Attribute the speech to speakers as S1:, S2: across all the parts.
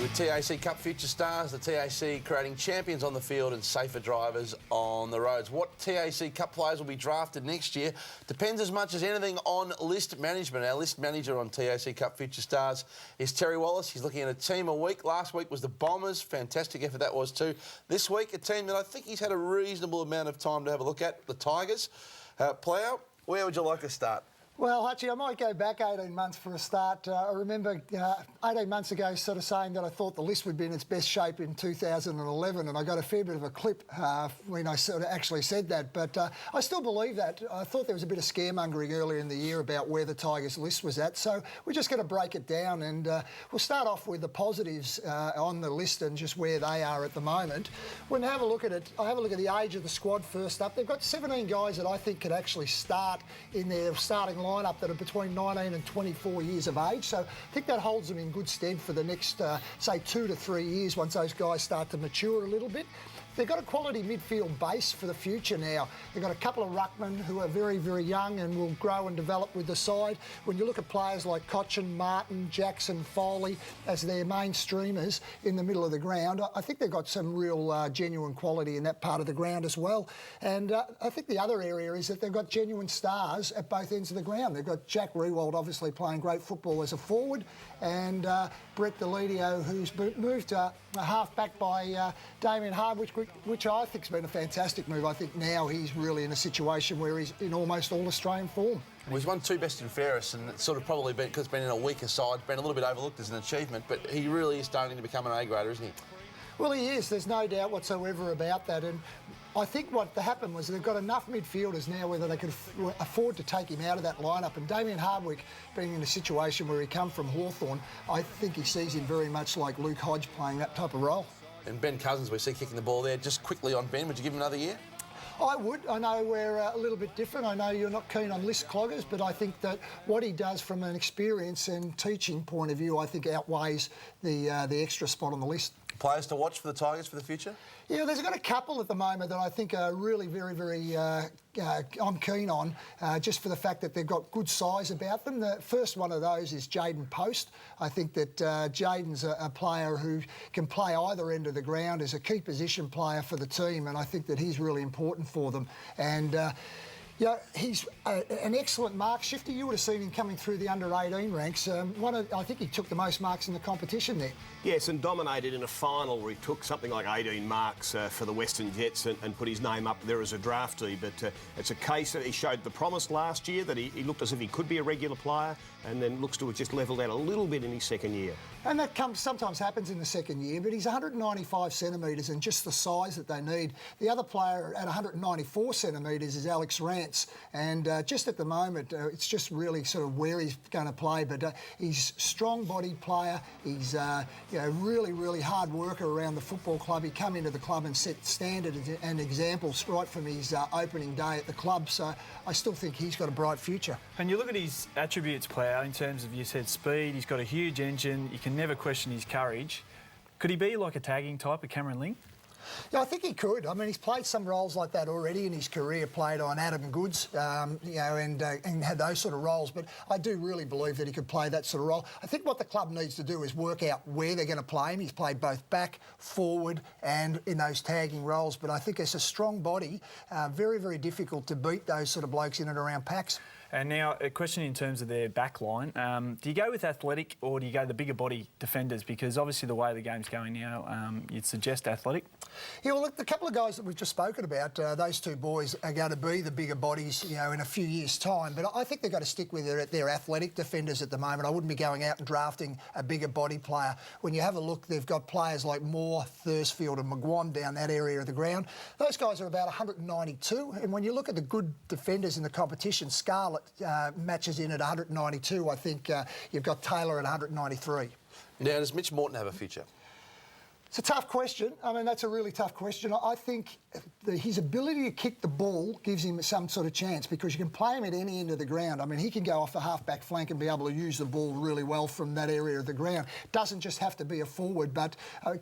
S1: With TAC Cup Future Stars, the TAC creating champions on the field and safer drivers on the roads. What TAC Cup players will be drafted next year depends as much as anything on list management. Our list manager on TAC Cup Future Stars is Terry Wallace. He's looking at a team a week. Last week was the Bombers. Fantastic effort that was too. This week, a team that I think he's had a reasonable amount of time to have a look at, the Tigers. Player, where would you like to start?
S2: Well, Hutchie, I might go back 18 months for a start. I remember 18 months ago sort of saying that I thought the list would be in its best shape in 2011, and I got a fair bit of a clip when I sort of actually said that. But I still believe that. I thought there was a bit of scaremongering earlier in the year about where the Tigers list was at. So we're just going to break it down, and we'll start off with the positives on the list and just where they are at the moment. When I have a look at it, I have a look at the age of the squad first up. They've got 17 guys that I think could actually start in their starting lineup that are between 19 and 24 years of age. So I think that holds them in good stead for the next, say, 2 to 3 years once those guys start to mature a little bit. They've got a quality midfield base for the future now. They've got a couple of ruckmen who are very, very young and will grow and develop with the side. When you look at players like Cochin, Martin, Jackson, Foley as their main streamers in the middle of the ground, I think they've got some real genuine quality in that part of the ground as well. And I think the other area is that they've got genuine stars at both ends of the ground. They've got Jack Riewoldt obviously playing great football as a forward, and Brett Deledio, who's moved to a half-back by Damien Hardwick, which I think has been a fantastic move. I think now he's really in a situation where he's in almost all-Australian form.
S1: Well, he's won 2 best and fairest, and it's sort of probably been because it's been in a weaker side, been a little bit overlooked as an achievement, but he really is starting to become an A-grader, isn't he?
S2: Well, he is. There's no doubt whatsoever about that. And I think what happened was they've got enough midfielders now whether they could afford to take him out of that lineup. And Damien Hardwick being in a situation where he come from Hawthorn, I think he sees him very much like Luke Hodge playing that type of role.
S1: And Ben Cousins, we see kicking the ball there. Just quickly on Ben, would you give him another year?
S2: I would. I know we're a little bit different. I know you're not keen on list cloggers, but I think that what he does from an experience and teaching point of view, I think outweighs the extra spot on the list.
S1: Players to watch for the Tigers for the future?
S2: Yeah, there's got a couple at the moment that I think are really very, very I'm keen on, just for the fact that they've got good size about them. The first one of those is Jaden Post. I think that Jaden's a player who can play either end of the ground, is a key position player for the team, and I think that he's really important for them. And yeah, he's an excellent mark shifter. You would have seen him coming through the under-18 ranks. I think he took the most marks in the competition there.
S3: Yes, and dominated in a final where he took something like 18 marks for the Western Jets and put his name up there as a draftee. But it's a case that he showed the promise last year, that he looked as if he could be a regular player, and then looks to have just levelled out a little bit in his second year.
S2: And that sometimes happens in the second year, but he's 195 centimetres and just the size that they need. The other player at 194 centimetres is Alex Rance, and just at the moment, it's just really sort of where he's going to play. But he's strong-bodied player. He's really, really hard worker around the football club. He come into the club and set standard and examples right from his opening day at the club. So I still think he's got a bright future.
S4: And you look at his attributes, player, in terms of, you said, speed. He's got a huge engine. You can never question his courage. Could he be like a tagging type of Cameron Ling?
S2: Yeah, I think he could. I mean, he's played some roles like that already in his career, played on Adam Goods, and had those sort of roles. But I do really believe that he could play that sort of role. I think what the club needs to do is work out where they're going to play him. He's played both back, forward, and in those tagging roles. But I think it's a strong body, very, very difficult to beat those sort of blokes in and around packs.
S4: And now, a question in terms of their backline. Do you go with athletic or do you go the bigger body defenders? Because obviously the way the game's going now, you'd suggest athletic.
S2: Yeah, well, look, the couple of guys that we've just spoken about, those two boys are going to be the bigger bodies, in a few years' time. But I think they've got to stick with their athletic defenders at the moment. I wouldn't be going out and drafting a bigger body player. When you have a look, they've got players like Moore, Thursfield and McGuan down that area of the ground. Those guys are about 192. And when you look at the good defenders in the competition, Scarlett matches in at 192. I think you've got Taylor at 193.
S1: Now, does Mitch Morton have a future?
S2: It's a tough question. I mean, that's a really tough question. I think his ability to kick the ball gives him some sort of chance because you can play him at any end of the ground. I mean, he can go off the half-back flank and be able to use the ball really well from that area of the ground. Doesn't just have to be a forward, but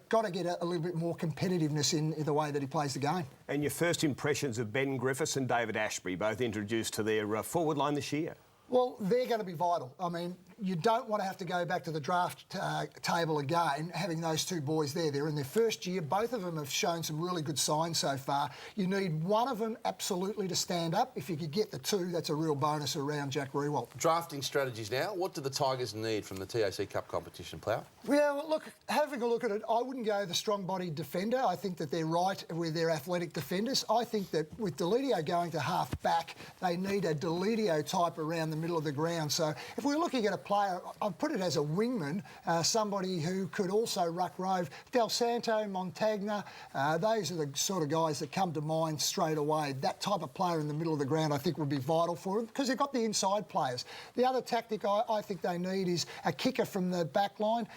S2: got to get a little bit more competitiveness in the way that he plays the game.
S3: And your first impressions of Ben Griffiths and David Ashbury, both introduced to their forward line this year?
S2: Well, they're going to be vital. I mean, you don't want to have to go back to the draft table again, having those two boys there. They're in their first year. Both of them have shown some really good signs so far. You need one of them absolutely to stand up. If you could get the two, that's a real bonus around Jack Riewoldt.
S1: Drafting strategies now. What do the Tigers need from the TAC Cup competition, Plough?
S2: Well, look, having a look at it, I wouldn't go the strong-bodied defender. I think that they're right with their athletic defenders. I think that with Deledio going to half-back, they need a Deledio type around the middle of the ground. So if we're looking at a player, I'd put it as a wingman, somebody who could also ruck rove. Del Santo, Montagna, those are the sort of guys that come to mind straight away. That type of player in the middle of the ground I think would be vital for them because they've got the inside players. The other tactic I think they need is a kicker from the back line.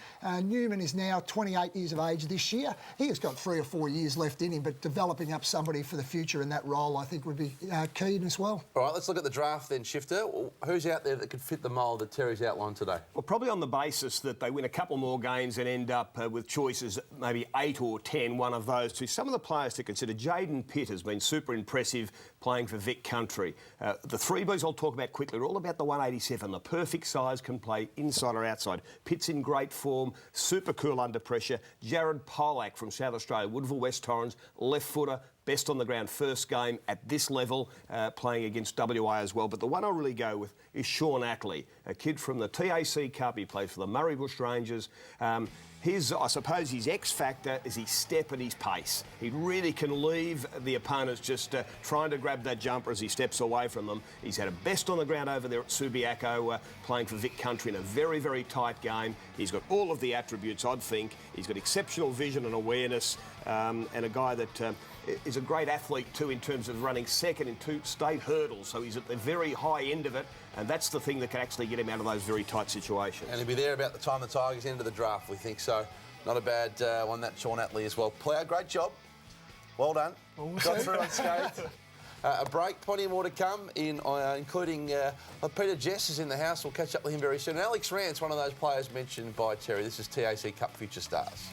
S2: Newman is now 28 years of age this year. He has got 3 or 4 years left in him, but developing up somebody for the future in that role I think would be key as well.
S1: All right, let's look at the draft then, Shifter. Who's out there that could fit the mould that Terry's outlined today?
S3: Well, probably on the basis that they win a couple more games and end up with choices, maybe 8 or 10, one of those two. Some of the players to consider. Jaden Pitt has been super impressive playing for Vic Country. The three boys I'll talk about quickly are all about the 187. The perfect size, can play inside or outside. Pitt's in great form, super cool under pressure. Jared Polak from South Australia, Woodville West Torrens, left footer, best on the ground first game at this level, playing against WA as well. But the one I'll really go with is Sean Ackley, a kid from the TAC Cup. He played for the Murray Bush Rangers. I suppose his X factor is his step and his pace. He really can leave the opponents just trying to grab that jumper as he steps away from them. He's had a best on the ground over there at Subiaco, playing for Vic Country in a very, very tight game. He's got all of the attributes, I'd think. He's got exceptional vision and awareness, and a guy that is a great athlete too in terms of running second in 2 state hurdles. So he's at the very high end of it, and that's the thing that can actually get him out of those very tight situations.
S1: And he'll be there about the time the Tigers enter the draft, we think. So not a bad one, that Sean Atlee as well. Plough, great job. Well done. Got through unscathed. A break, plenty more to come, including Peter Jess is in the house. We'll catch up with him very soon. And Alex Rance, one of those players mentioned by Terry. This is TAC Cup Future Stars.